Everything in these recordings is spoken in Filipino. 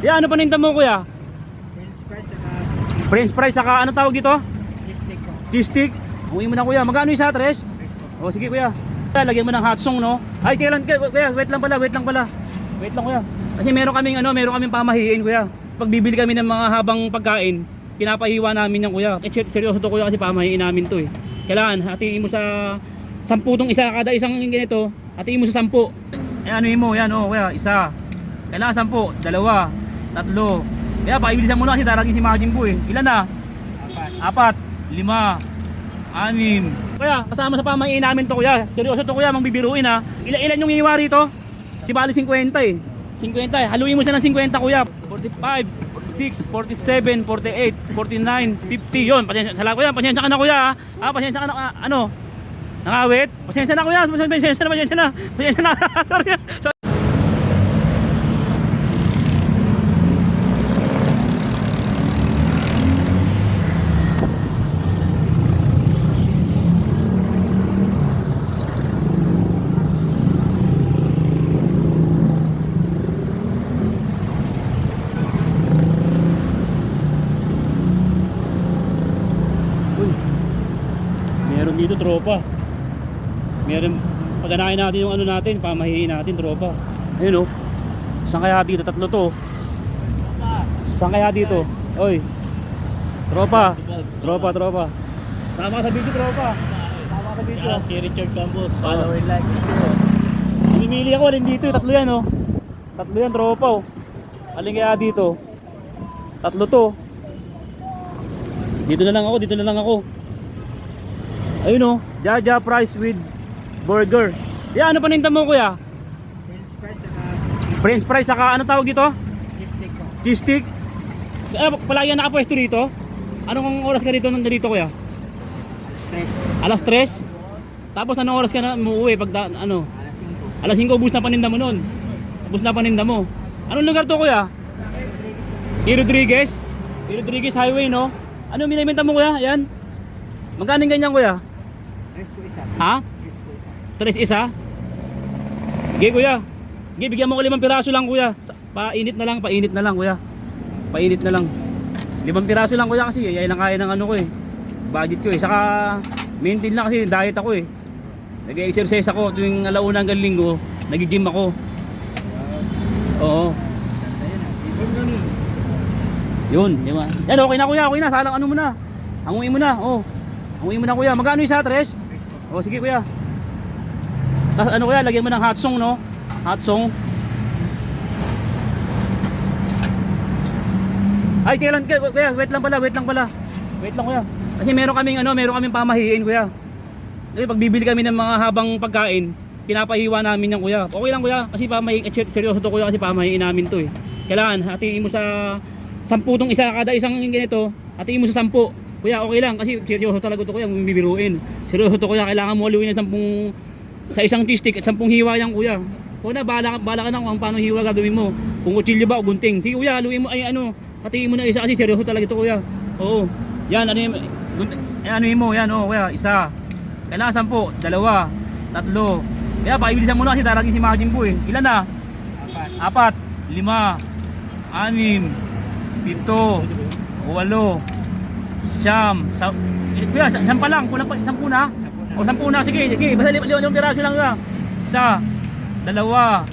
Yeah, ano paninda mo kuya? French fries saka ano tawag dito? Cheese stick ko. Cheese stick. Uwi mo na kuya. Magkano yung sa tres? O sige kuya. Lagyan mo ng hot song no. Ay kailan kuya, wait lang pala. Wait lang kuya. Kasi meron kaming pamahiin kuya. Pag bibili kami ng mga habang pagkain, pinapahiwa namin yan kuya. Seryoso to kuya kasi pamahiin namin to eh. Kailangan hatiin mo sa 10 tong isa kada isang ganito. Hatiin mo sa 10. Ano mo yan oh kuya, isa. Kailangan 10, dalawa, tatlo. Kaya pakibilisan mo na kasi daragin si Majin Buu eh. Ilan na? 4, 5, 6. Kaya kasama sa pamahiin namin to kuya. Seryoso to kuya, mangbibiruin ha. Ilan yung iiwa rito? Di bali 50 eh. 50 eh. Haluin mo siya ng 50 kuya. 45, 46, 47, 48, 49, 50. Yun, pasensya kuya, pasensya ka na kuya ha. Pasensya ka na ano? Nakawit? Pasensya na kuya, pasensya na. Sorry. Meron dito tropa. Meron paganahin natin yung ano natin, pamahiin natin tropa. Ayun oh. Saan kaya dito? Tatlo to. Saan kaya dito? Oy. Tropa. Tama sa video tropa. Tama sa video. Si Richard Campos, follow and like. Pimili ako alin dito, tatlo yan oh. Tatlo yan tropa oh. Alin kaya dito? Tatlo to. Dito na lang ako. Ayun oh, Jaja fries with burger. Yeah, ano paninda mo kuya? French fries saka ano tawag dito? Cheese stick ko. Cheese stick. Palagi yan nakapwesto dito. Anong oras ka dito nandito kuya? Stress. Alas 3. Tapos anong oras ka na umuwi pag ano? Alas 5. Alas 5 ubus na paninda mo nun. Ubus na paninda mo. Anong lugar to kuya? E. Rodriguez Highway no? Ano minimenta mo kuya? Yan. Magkano ganyan kuya? Tres ko isa. Ha? Tres ko isa. 3 isa? Sige kuya. Sige, bigyan mo ko 5 piraso lang kuya. Painit na lang kuya. Painit na lang. 5 piraso lang kuya kasi yan lang kaya ng ano ko eh. Budget ko eh. Saka maintain lang kasi diet ako eh. Nag-exercise ako tuwing alauna hanggang linggo. Nag-gym ako. Oo. Yun, di ba? Yan okay na kuya, okay na. Salang ano mo na. Hanguin mo na. Oh. Hanguin mo na kuya. Magkano yung sa tres? Oh, sige kuya. Tapos ano kuya, lagyan mo ng hot song no? Hot song. Ay, kailan kuya, wait lang pala. Wait lang kuya. Kasi meron kaming pamahiin kuya. Kasi pag bibili kami ng mga habang pagkain, pinapahiwa namin yan kuya. Okay lang kuya, kasi seryoso to kuya kasi pamahiin namin to eh. Kailangan hatiin mo sa 10 tong isa kada isang ganito. Hatiin mo sa 10. Kuya, okay lang kasi seryoso talaga to kuya, bibiruin. Seryoso to kuya, kailangan mo haluin ng 10 sa isang cheese stick at 10 hiwa yan kuya. Kuya, bahala ka na kung paano hiwa gagawin mo. Kung kutsilyo ba o gunting. Sige kuya, haluin mo hatiin mo na isa kasi seryoso talaga to kuya. Oo. Yan mo yan oh kuya, isa. Kailangan 10, dalawa, tatlo. Kaya pakibilisan mo na kasi daragin si Majin Buu eh. Ilan na? 4, 5, 6, 7, 8, 9, kuya, 10 pa lang, kulang pa 10 na. O 10 na, sige, basta 5 piraso lang kuya. Isa, dalawa,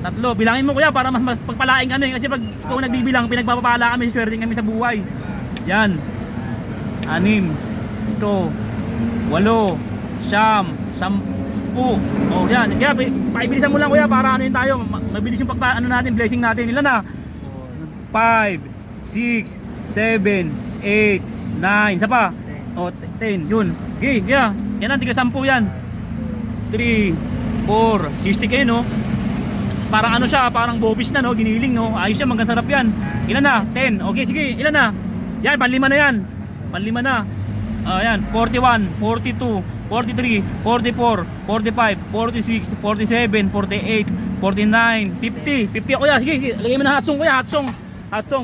tatlo. Bilangin mo kuya para mas pagpalain kami kasi pag ikaw nagbibilang, pinagpapala kami, swerte kami sa buhay. Yan. 6, 7, 8, 9, 10. Oh, yan. Kaya pakibilisan mo lang kuya para ano yun tayo, mabilis yung blessing natin. Ilan na? 5, 6, 7, 8, 9. Isa pa? O, 10. Yun. Okay, yeah. Yan ang tiga 10 yan. 3, 4. Cheese kayo no? Parang ano siya, parang bobis na no? Giniling no? Ayos yan, magandang sarap yan. Ilan na? 10. Okay, sige. Ilan na? Yan, panlima na yan. Panlima na. Ayan, 41, 42, 43, 44, 45, 46, 47, 48, 49, 50. 50 ako ya. Sige, lagay mo na hot song kuya, hot song.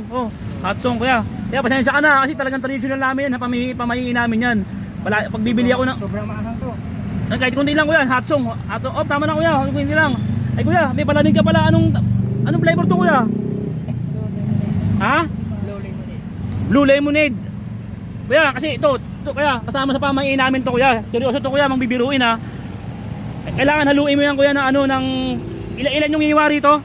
Oh, hot song kuya. Kaya pasensya ka na kasi talagang traditional namin yan, pamahiin namin yan. Pag bibili ako ng sobrang maanghang to. kahit kunti lang kuya, hot song. Oh, tama na kuya, kunti lang. Ay kuya, may palamig ka pala. Anong flavor to kuya? Ha? Blue lemonade. Blue lemonade. Kuya, kasi ito kuya, kasama sa pamahiin namin to kuya. Seryoso to kuya, mangbibiruin ha. Kailangan haluin mo yan kuya ng ano ng ilan yung iwa rito?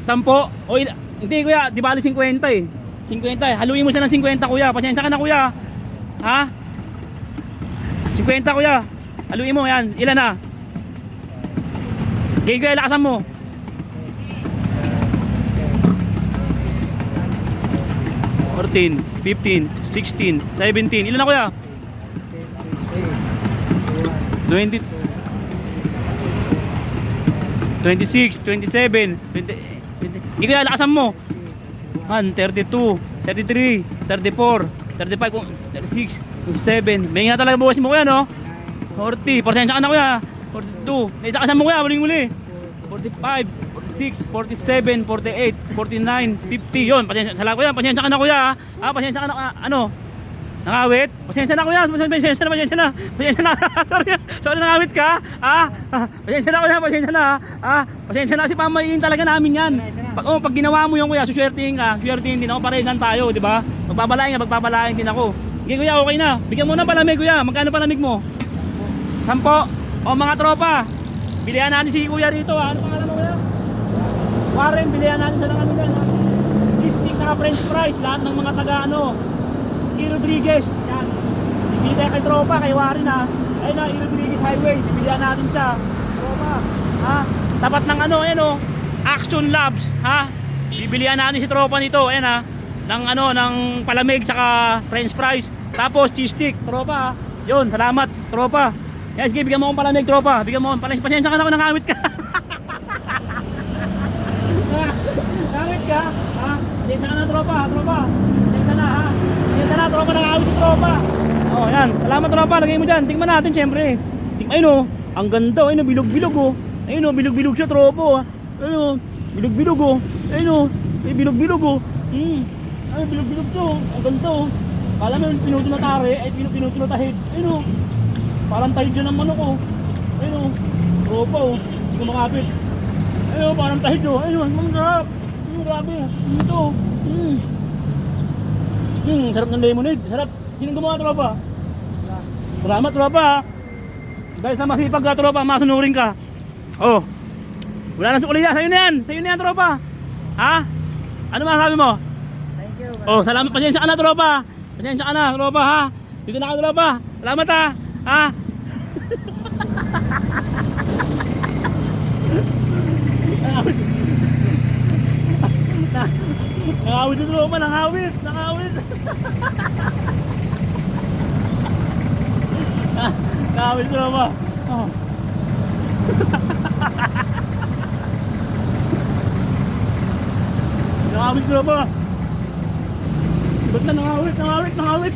10. O hindi kuya, di bali 50 eh. 50 eh. Haluin mo siya ng 50 kuya. Pasensya ka na kuya. Ha? 50 kuya. Haluin mo yan. Ilan na? Okay kuya, lakasan mo. 14, 15, 16, 17. Ilan na kuya? 20, 26, 27, 20. Hindi kuya, lakasan mo. 1, 32, 33, 34, 35, 36, 37. May nga talaga bukas mo kuya no? 40, pasensya ka na kuya. 42, lakasan mo kuya, muling-muli. 45, 46, 47, 48, 49, 50. Yun, pasensya kuya, pasensya ka na kuya. Pasensya ka na ano? Nangawit? Pasensya na kuya, pasensya na. Sorry nangawit ka. Pasensya na kuya, pasensya na. Pasensya na kasi pamahiin talaga namin 'yan. Pag ginawa mo 'yung kuya, suswertihin ka. Suswertihin din ako, paresan tayo, di ba? Magpapalain din ako. Sige kuya, okay na. Bigyan mo ng palamig kuya. Magkano palamig mo? 10. O mga tropa, bilihan natin si kuya rito. Ano pangalan mo kuya? Warren, bilihan natin siya ng ano yan. Cheese sa french fries, lahat ng mga taga ano. E. Rodriguez, yan. Bibili tayo kay tropa, kay Warren ha. Ayun na, E. Rodriguez Highway, bilihan natin siya. Tropa, ha? Tapat ng ano, ayan o. Action Labs, ha? Bibilihan natin si tropa nito, ayan ha. Ng ano, ng palamig, saka french fries. Tapos cheese stick, tropa ha. Yun, salamat, tropa. Yan, sige, bigyan mo akong palamig, tropa. Bigyan mo akong palamig. Pasensya ka na kung nangawit ka. Nangawit ka? Ha? Pasensya ka na, tropa. Pasensya na, ha? Pasensya na, tropa. Nangawit si tropa. Oh, yan. Salamat, tropa. Lagay mo dyan. Tingnan natin, syempre. Ayun, oh. Ang ganda. Ayun, oh. Bilog-bilog, oh. Ayun, oh. Bilog-bilog siya, tropa, oh. Ayun, oh. Bilog-bilog, oh. Ayun, oh. Ay, bilog-bilog, oh. Ay, bilog-bilog siya, oh. Ang ganda, oh. Kala mo, pinuto na tari. Ay, pinuto na tahid. Ayun, oh. Parang tahid dyan ang manok, oh. Ayun, oh. Tropa, oh. Hindi ko makapit. Ayun, oh. Parang tahid, oh. Ayun, ang sarap. Grabe. Ito. Sarap ng lemonade. Sarap. Sinong gumawa, tropa? Salamat, tropa. Dahil sa masipag ka, tropa, masunurin ka. Oh. Wala na sukuliya. Sa'yo na yan. Sa'yo na yan, tropa. Ha? Ano masasabi mo? Thank you. Oh, salamat. Pasensya ka na, tropa. Pasensya ka na, tropa, ha? Dito na ka, tropa. Salamat, ha? Ha? Nangawit yung tropa, nangawit. Nangawit yung tropa. Oh. Nangawit yung tropa. Ba't na nangawit?